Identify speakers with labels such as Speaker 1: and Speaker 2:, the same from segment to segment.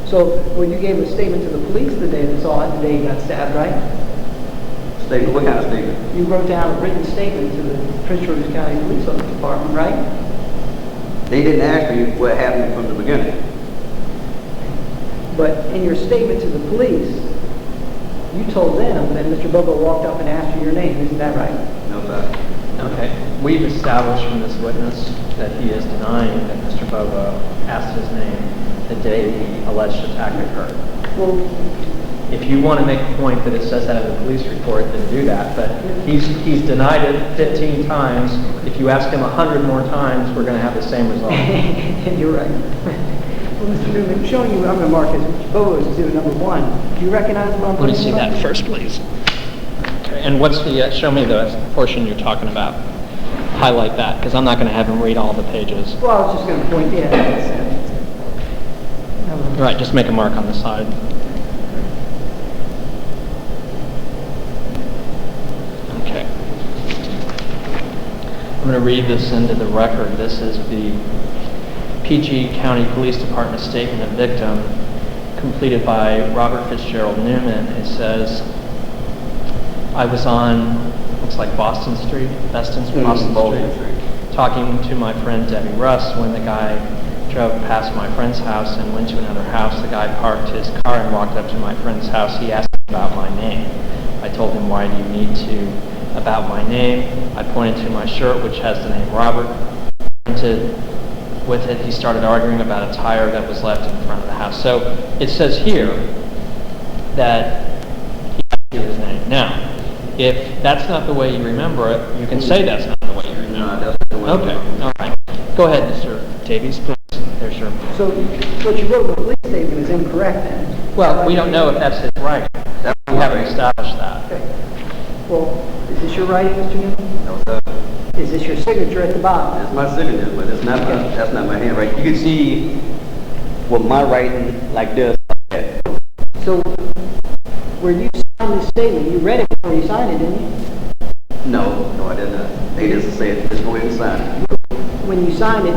Speaker 1: So, well, you gave a statement to the police the day you got stabbed, right?
Speaker 2: Statement? What kind of statement?
Speaker 1: You wrote down a written statement to the Prince George's County Police Department, right?
Speaker 2: They didn't ask me what happened from the beginning.
Speaker 1: But in your statement to the police, you told them that Mr. Bobo walked up and asked you your name. Isn't that right?
Speaker 2: No, sir.
Speaker 3: Okay. We've established from this witness that he is denying that Mr. Bobo asked his name the day the alleged attack occurred.
Speaker 1: Well,
Speaker 3: if you want to make a point that it says that in the police report, then do that. But he's denied it 15 times. If you ask him 100 more times, we're going to have the same result.
Speaker 1: You're right. Well, Mr. Newman, showing you, I'm going to mark as Mr. Bobo is exhibit number 1. Do you recognize what I'm
Speaker 3: Let me see that first, please. Okay. And what's the, show me the portion you're talking about. Highlight that, because I'm not going to have him read all the pages.
Speaker 1: Well, I was just going to point,
Speaker 3: All right, just make a mark on the side. Okay. I'm going to read this into the record. This is the PG County Police Department statement of victim completed by Robert Fitzgerald Newman. It says, I was on, looks like Boston Street, Boston Street, talking to my friend Debbie Russ when the guy drove past my friend's house and went to another house. The guy parked his car and walked up to my friend's house. He asked me about my name. I told him, why do you need to about my name? I pointed to my shirt, which has the name Robert. With it, he started arguing about a tire that was left in front of the house. So it says here that he asked you his name. Now, if that's not the way you remember it, you can say that's not the way you remember it.
Speaker 2: No, that's not the way.
Speaker 3: Okay, all right. Go ahead, Mr. Davies, please. There's your...
Speaker 1: So what you wrote in the police statement is incorrect then?
Speaker 3: Well, we don't know if that's his writing. We haven't established that.
Speaker 1: Okay. Well, is this your writing, Mr. Newman?
Speaker 2: No, sir.
Speaker 1: Is this your signature at the bottom?
Speaker 2: That's my signature, but it's not that's not my handwriting. You can see with my writing like this.
Speaker 1: So when you signed this statement, you read it before you signed it, didn't you?
Speaker 2: No, I did not. They just said, just go ahead and sign it.
Speaker 1: When you signed it,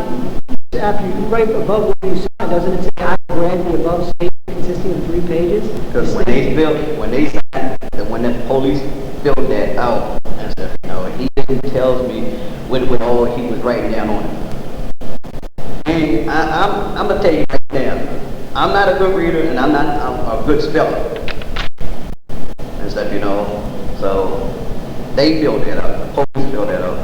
Speaker 1: after you right above where you signed, doesn't it say I read the above statement consisting of 3 pages?
Speaker 2: Because when they signed, when the police filled that out and stuff, he didn't tell me what all he was writing down on it. And I'm gonna tell you right now, I'm not a good reader and I'm not a good speller and stuff, So they filled that out. The police filled that out.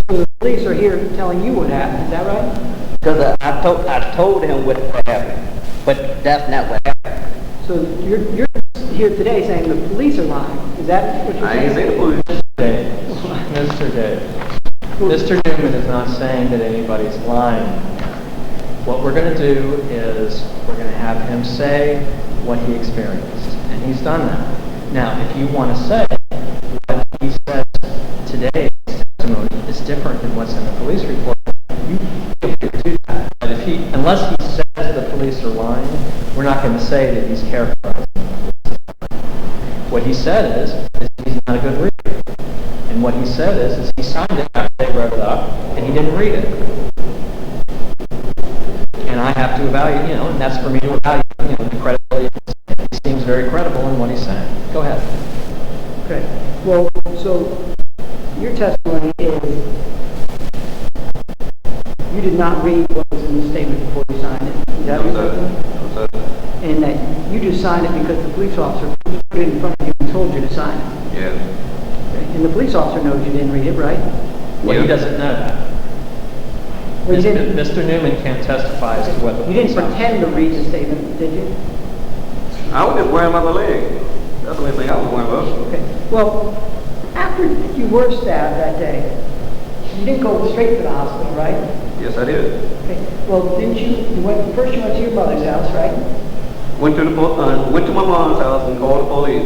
Speaker 1: So the police are here telling you what happened. Is that right?
Speaker 2: Because I told him what happened, but that's not what happened.
Speaker 1: So you're here today saying the police are lying. Is that what you're saying?
Speaker 2: I ain't saying the police.
Speaker 3: Mr. Dave, Mr. Newman is not saying that anybody's lying. What we're going to do is we're going to have him say what he experienced, and he's done that. Now, if you want to say what he says today, his testimony is different than what's in the police report, you feel free to do that. But unless he says the police are lying, we're not going to say that he's characterizing the police. What he said is he's not a good reader. And what he said is he signed it after they wrote it up, and he didn't read it. And I have to evaluate, and that's for me to evaluate, the credibility. He seems very credible in what he's saying. Go ahead.
Speaker 1: Okay. Well, so your testimony is you did not read what was in the statement before you signed it. Is that what you're saying? And that you just signed it because the police officer put it in front of you and told you to sign it.
Speaker 2: Yeah.
Speaker 1: Okay. And the police officer knows you didn't read it, right?
Speaker 3: Well, he doesn't know that.
Speaker 1: Well,
Speaker 3: Mr. Newman can't testify as to what the
Speaker 1: You didn't pretend to read the statement, did you?
Speaker 2: I was just wearing my leg. That's the only thing I was wearing about.
Speaker 1: Okay. Well, after you were stabbed that day, you didn't go straight to the hospital, right?
Speaker 2: Yes, I did.
Speaker 1: Okay. Well, didn't you first you went to your mother's house, right?
Speaker 2: Went to my mom's house and called the police.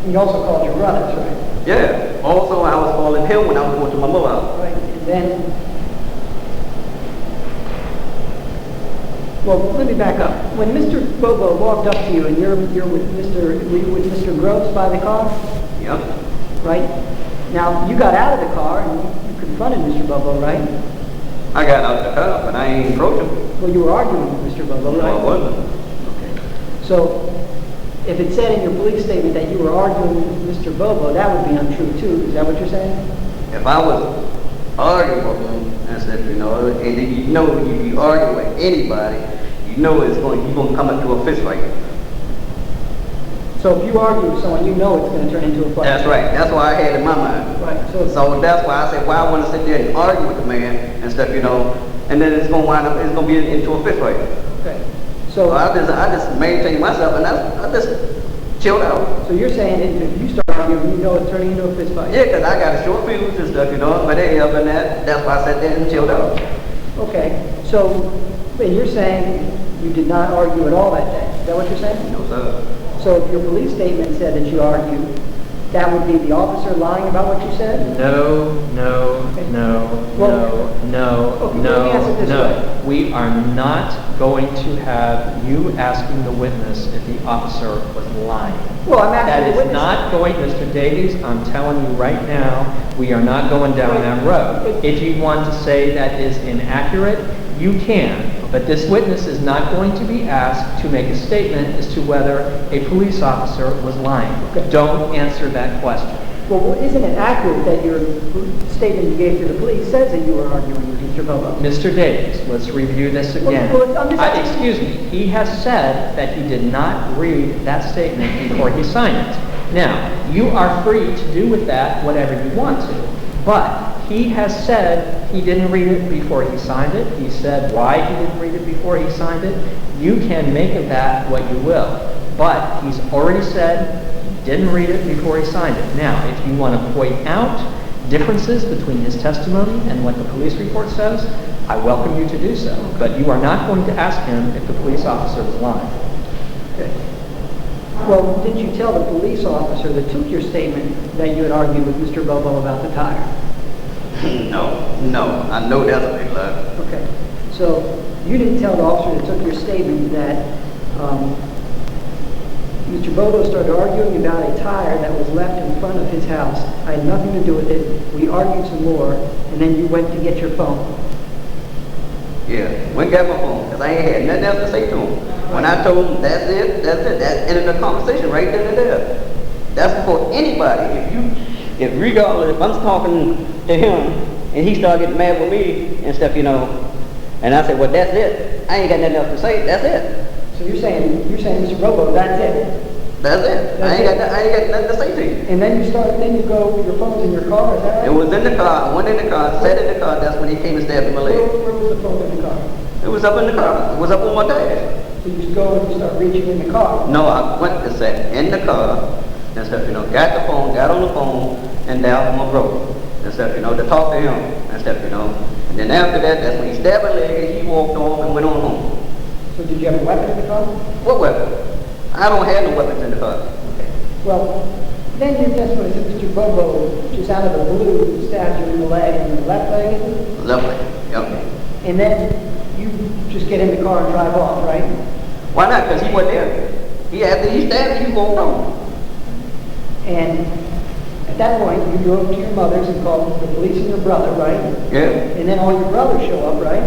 Speaker 1: And you also called your brothers, right?
Speaker 2: Yeah. Also, I was calling him when I was going to my mother's house.
Speaker 1: Right. And then, well, let me back up. When Mr. Bobo walked up to you and were you with Mr. Groves by the car?
Speaker 2: Yep.
Speaker 1: Right? Now, you got out of the car and you confronted Mr. Bobo, right?
Speaker 2: I got out of the car, but I ain't approached him.
Speaker 1: Well, you were arguing with Mr. Bobo, right?
Speaker 2: No, I wasn't.
Speaker 1: Okay. So if it said in your police statement that you were arguing with Mr. Bobo, that would be untrue too. Is that what you're saying?
Speaker 2: If I was arguing with him and said, and then if you argue with anybody, you're going to come up to a fist fight.
Speaker 1: So if you argue with someone, it's going to turn into a fight.
Speaker 2: That's right. That's why I had it in my mind.
Speaker 1: Right. So
Speaker 2: that's why I said, why I want to sit there and argue with the man and stuff, and then it's going to wind up, it's going to be into a fist fight.
Speaker 1: Okay. So
Speaker 2: I just maintained myself, and I just chilled out.
Speaker 1: So you're saying that if you start arguing, it's turning into a fist fight?
Speaker 2: Yeah, because I got a short fuse and stuff, but other than that's why I sat there and chilled out.
Speaker 1: Okay. So you're saying you did not argue at all that day. Is that what you're saying?
Speaker 2: No, sir.
Speaker 1: So if your police statement said that you argued, that would be the officer lying about what you said?
Speaker 3: No. We are not going to have you asking the witness if the officer was lying.
Speaker 1: Well, I'm asking the
Speaker 3: witness. That is not going, Mr. Davies, I'm telling you right now, we are not going down that road. If you want to say that is inaccurate, you can. But this witness is not going to be asked to make a statement as to whether a police officer was lying.
Speaker 1: Okay.
Speaker 3: Don't answer that question.
Speaker 1: Well, isn't it accurate that your statement you gave to the police says that you were arguing with Mr. Bobo?
Speaker 3: Mr. Davies, let's review this again. Excuse me. He has said that he did not read that statement before he signed it. Now, you are free to do with that whatever you want to. But he has said he didn't read it before he signed it. He said why he didn't read it before he signed it. You can make of that what you will. But he's already said he didn't read it before he signed it. Now, if you want to point out differences between his testimony and what the police report says, I welcome you to do so. But you are not going to ask him if the police officer was lying.
Speaker 1: Okay. Well, didn't you tell the police officer that took your statement that you had argued with Mr. Bobo about the tire?
Speaker 2: No. I know that's a big lie.
Speaker 1: Okay. So you didn't tell the officer that took your statement that Mr. Bobo started arguing about a tire that was left in front of his house. I had nothing to do with it. We argued some more, and then you went to get your phone.
Speaker 2: Yeah, went and got my phone, because I ain't had nothing else to say to him. When I told him that's it, that ended the conversation right then and there. That's for anybody. If regardless, if I'm talking to him, and he started getting mad with me and stuff, and I said, well, that's it. I ain't got nothing else to say. That's it.
Speaker 1: So you're saying, Mr. Bobo, that's it?
Speaker 2: That's it. I ain't got nothing to say to you.
Speaker 1: And then you go, your phone's in your car, is that right?
Speaker 2: It was in the car. I went in the car, sat in the car. That's when he came and stabbed my leg.
Speaker 1: Where was the phone in the car?
Speaker 2: It was up in the car. It was up on my dash.
Speaker 1: So you just go and you start reaching in the car?
Speaker 2: No, I went to sat in the car and stuff, got the phone, got on the phone, and dialed my brother and stuff, to talk to him and stuff, And then after that, that's when he stabbed my leg and he walked off and went on home.
Speaker 1: So did you have a weapon in the car?
Speaker 2: What weapon? I don't have no weapons in the car.
Speaker 1: Okay. Well, then your testimony said Mr. Bobo just out of the blue stabbed you in the leg, in the left leg?
Speaker 2: Left leg, yep.
Speaker 1: And then you just get in the car and drive off, right?
Speaker 2: Why not? Because he wasn't there. After he stabbed me, he walked on.
Speaker 1: And at that point, you drove to your mother's and called the police and your brother, right?
Speaker 2: Yeah.
Speaker 1: And then all your brothers show up, right?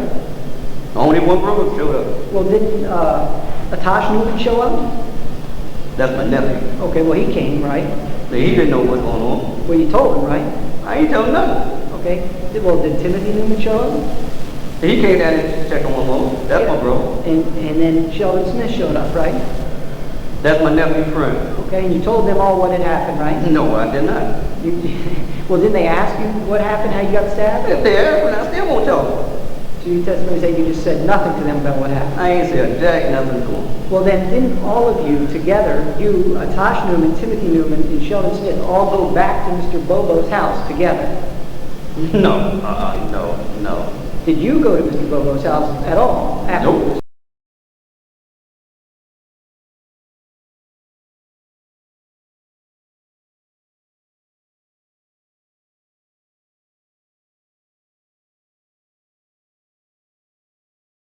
Speaker 2: Only one brother showed up.
Speaker 1: Well, didn't Atash Newman show up?
Speaker 2: That's my nephew.
Speaker 1: Okay, well, he came, right?
Speaker 2: But he didn't know what's going on.
Speaker 1: Well, you told him, right?
Speaker 2: I ain't told him nothing.
Speaker 1: Okay. Well, did Timothy Newman show up?
Speaker 2: He came down and checked on my mom. That's my bro.
Speaker 1: And then Sheldon Smith showed up, right?
Speaker 2: That's my nephew's friend.
Speaker 1: Okay, and you told them all what had happened, right?
Speaker 2: No, I did not.
Speaker 1: Well, didn't they ask you what happened, how you got stabbed?
Speaker 2: If they asked me, I still won't tell them.
Speaker 1: So your testimony said you just said nothing to them about what happened?
Speaker 2: I ain't said jack nothing to them.
Speaker 1: Well, then didn't all of you together, you, Atash Newman, Timothy Newman, and Sheldon Smith, all go back to Mr. Bobo's house together?
Speaker 2: No.
Speaker 1: Did you go to Mr. Bobo's house at all afterwards?